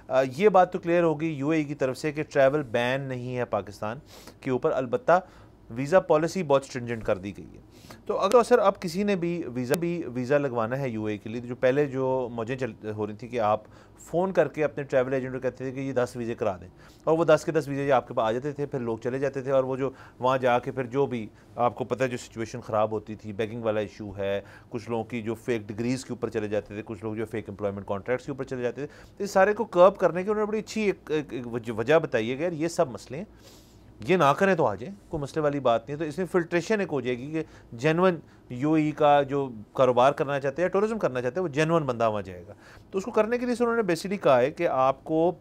ये बात तो क्लियर होगी यूएई की तरफ से कि ट्रैवल बैन नहीं है पाकिस्तान के ऊपर, अलबत्ता वीज़ा पॉलिसी बहुत स्ट्रिंजेंट कर दी गई है। तो अगर सर अब किसी ने भी वीज़ा लगवाना है यूएई के लिए, जो पहले जो मौजें हो रही थी कि आप फ़ोन करके अपने ट्रैवल एजेंट को कहते थे कि ये 10 वीज़े करा दें, और वो 10 के 10 वीज़े आपके पास आ जाते थे, फिर लोग चले जाते थे, और वो जो वहाँ जाके फिर जो भी आपको पता है जो सिचुएशन ख़राब होती थी, बैगिंग वाला इशू है, कुछ लोगों की जो फेक डिग्रीज़ के ऊपर चले जाते थे, कुछ लोग जो फेक एम्प्लॉयमेंट कॉन्ट्रैक्ट्स के ऊपर चले जाते थे, तो इस सारे को कर्ब करने की उन्होंने बड़ी अच्छी एक वजह बताई है कि यार ये सब मसले हैं, ये ना करें तो आ जाए, कोई मसले वाली बात नहीं है। तो इसमें फिल्ट्रेशन एक हो जाएगी कि जेन्युइन यूएई का जो कारोबार करना चाहते हैं, टूरिज्म करना चाहते हैं, वो जेन्युइन बंदा वहाँ जाएगा। तो उसको करने के लिए उन्होंने बेसिकली कहा है कि आपको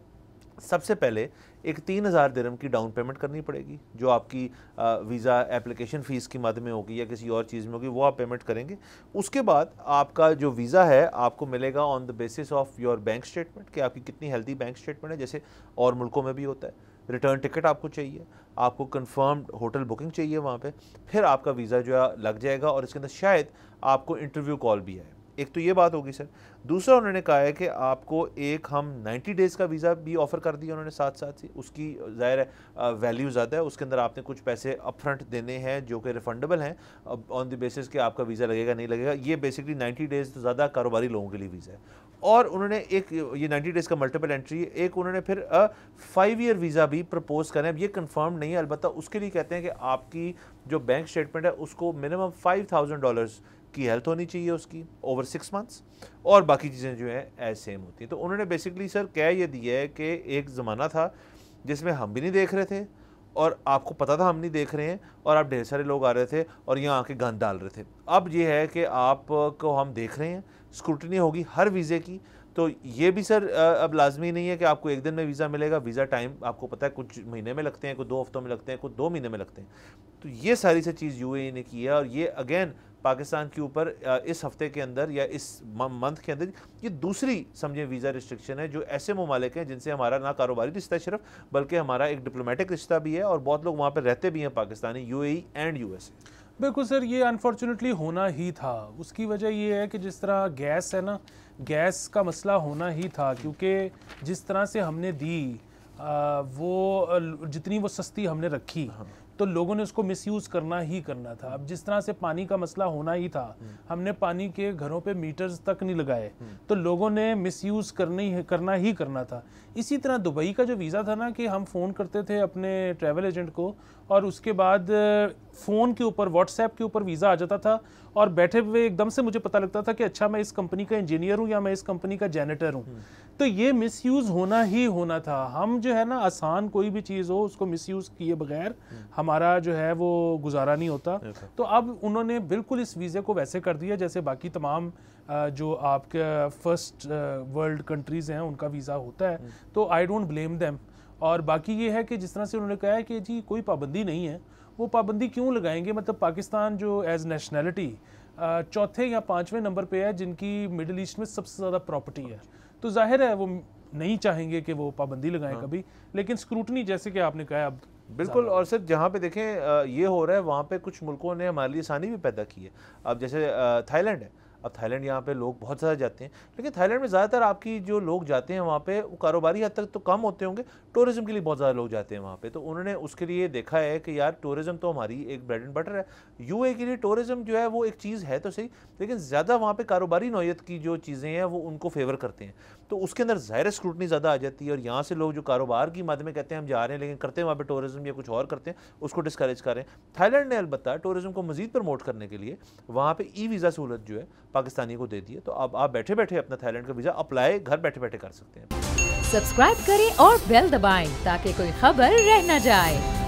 सबसे पहले एक 3000 दिरहम की डाउन पेमेंट करनी पड़ेगी, जो आपकी वीज़ा एप्लीकेशन फ़ीस की मद में होगी या किसी और चीज़ में होगी, वो आप पेमेंट करेंगे। उसके बाद आपका जो वीज़ा है आपको मिलेगा on the basis of your bank statement, कि आपकी कितनी हेल्दी बैंक स्टेटमेंट है, जैसे और मुल्कों में भी होता है। रिटर्न टिकट आपको चाहिए, आपको कंफर्म्ड होटल बुकिंग चाहिए वहाँ पे, फिर आपका वीज़ा जो है लग जाएगा, और इसके अंदर शायद आपको इंटरव्यू कॉल भी आए। एक तो ये बात होगी सर। दूसरा उन्होंने कहा है कि आपको एक हम 90 डेज़ का वीज़ा भी ऑफ़र कर दिया उन्होंने साथ साथ ही, उसकी ज़ाहिर है वैल्यू ज़्यादा है, उसके अंदर आपने कुछ पैसे अपफ्रंट देने हैं जो कि रिफंडेबल हैं ऑन द बेसिस कि आपका वीज़ा लगेगा नहीं लगेगा। ये बेसिकली 90 डेज़ तो ज़्यादा कारोबारी लोगों के लिए वीज़ा है। और उन्होंने एक ये 90 डेज़ का मल्टीपल एंट्री, एक उन्होंने फिर 5 ईयर वीज़ा भी प्रपोज करें। अब ये कंफर्म नहीं है, अलबत्ता उसके लिए कहते हैं कि आपकी जो बैंक स्टेटमेंट है उसको मिनिमम $5000 की हेल्थ होनी चाहिए उसकी ओवर 6 मंथ्स, और बाकी चीज़ें जो हैं एज सेम होती हैं। तो उन्होंने बेसिकली सर कह ये दिया है कि एक ज़माना था जिसमें हम भी नहीं देख रहे थे और आपको पता था हम नहीं देख रहे हैं, और आप ढेर सारे लोग आ रहे थे और यहाँ आके गंद डाल रहे थे। अब ये है कि आपको हम देख रहे हैं, स्क्रूटनी होगी हर वीज़े की। तो ये भी सर अब लाजमी नहीं है कि आपको एक दिन में वीज़ा मिलेगा। वीज़ा टाइम आपको पता है कुछ महीने में लगते हैं, कुछ 2 हफ्तों में लगते हैं, कुछ 2 महीने में लगते हैं। तो ये सारी सी चीज़ यूएई ने की है, और ये अगेन पाकिस्तान के ऊपर इस हफ्ते के अंदर या इस मंथ के अंदर ये दूसरी समझे वीज़ा रिस्ट्रिक्शन है जो ऐसे ममालिक हैं जिनसे हमारा ना कारोबारी रिश्ता सिर्फ, बल्कि हमारा एक डिप्लोमेटिक रिश्ता भी है, और बहुत लोग वहाँ पर रहते भी हैं पाकिस्तानी, यूएई एंड यूएसए। बिल्कुल सर, ये अनफॉर्चुनेटली होना ही था। उसकी वजह ये है कि जिस तरह गैस है ना, गैस का मसला होना ही था, क्योंकि जिस तरह से हमने दी वो जितनी वो सस्ती हमने रखी, तो लोगों ने उसको मिसयूज़ करना ही करना था। अब जिस तरह से पानी का मसला होना ही था, हमने पानी के घरों पे मीटर्स तक नहीं लगाए, तो लोगों ने मिसयूज़ करना ही करना था। इसी तरह दुबई का जो वीज़ा था ना, कि हम फ़ोन करते थे अपने ट्रैवल एजेंट को, और उसके बाद फ़ोन के ऊपर व्हाट्सएप के ऊपर वीज़ा आ जाता था, और बैठे हुए एकदम से मुझे पता लगता था कि अच्छा मैं इस कंपनी का इंजीनियर हूँ या मैं इस कंपनी का जैनेटर हूँ। तो ये मिसयूज़ होना ही होना था। हम जो है ना, आसान कोई भी चीज़ हो उसको मिसयूज़ किए बगैर हमारा जो है वो गुजारा नहीं होता। तो अब उन्होंने बिल्कुल इस वीज़े को वैसे कर दिया जैसे बाकी तमाम जो आपके फर्स्ट वर्ल्ड कंट्रीज़ हैं उनका वीज़ा होता है। तो आई डोंट ब्लेम देम। और बाकी ये है कि जिस तरह से उन्होंने कहा है कि जी कोई पाबंदी नहीं है, वो पाबंदी क्यों लगाएंगे? मतलब पाकिस्तान जो एज नेशनैलिटी चौथे या 5वें नंबर पे है जिनकी मिडिल ईस्ट में सबसे ज़्यादा प्रॉपर्टी है, तो जाहिर है वो नहीं चाहेंगे कि वो पाबंदी लगाएं कभी, लेकिन स्क्रूटनी जैसे कि आपने कहा अब बिल्कुल। और सर जहाँ पे देखें ये हो रहा है, वहाँ पे कुछ मुल्कों ने हमारे लिए आसानी भी पैदा की है। अब जैसे थाईलैंड है, अब थाईलैंड यहाँ पे लोग बहुत ज़्यादा जाते हैं, लेकिन थाईलैंड में ज़्यादातर आपकी जो लोग जाते हैं वहाँ पे वो कारोबारी हद तक तो कम होते होंगे, टूरिज़्म के लिए बहुत ज़्यादा लोग जाते हैं वहाँ पे। तो उन्होंने उसके लिए देखा है कि यार टूरिज़्म तो हमारी एक ब्रेड एंड बटर है। यूएई के लिए टूरिज़्म जो है वो एक चीज़ है तो सही, लेकिन ज़्यादा वहाँ पे कारोबारी नौयत की जो चीज़ें हैं वो उनको फेवर करते हैं, तो उसके अंदर ज़ाहिर स्क्रूटनी ज़्यादा आ जाती है। और यहाँ से लोग जो कारोबार की मद में कहते हैं हम जा रहे हैं, लेकिन करते हैं वहाँ पे टूरिज़्म या कुछ और करते हैं, उसको डिस्करेज कर रहे हैं। थाईलैंड ने अलबत्ता टूरिज़्म को मज़ीद प्रमोट करने के लिए वहाँ पे ई वीज़ा सहूलत जो है पाकिस्तानी को दे दी है। तो अब आप बैठे बैठे अपना थाईलैंड का वीज़ा अप्लाई घर बैठे बैठे कर सकते हैं। सब्सक्राइब करें और बेल दबाएं ताकि कोई खबर रह न जाए।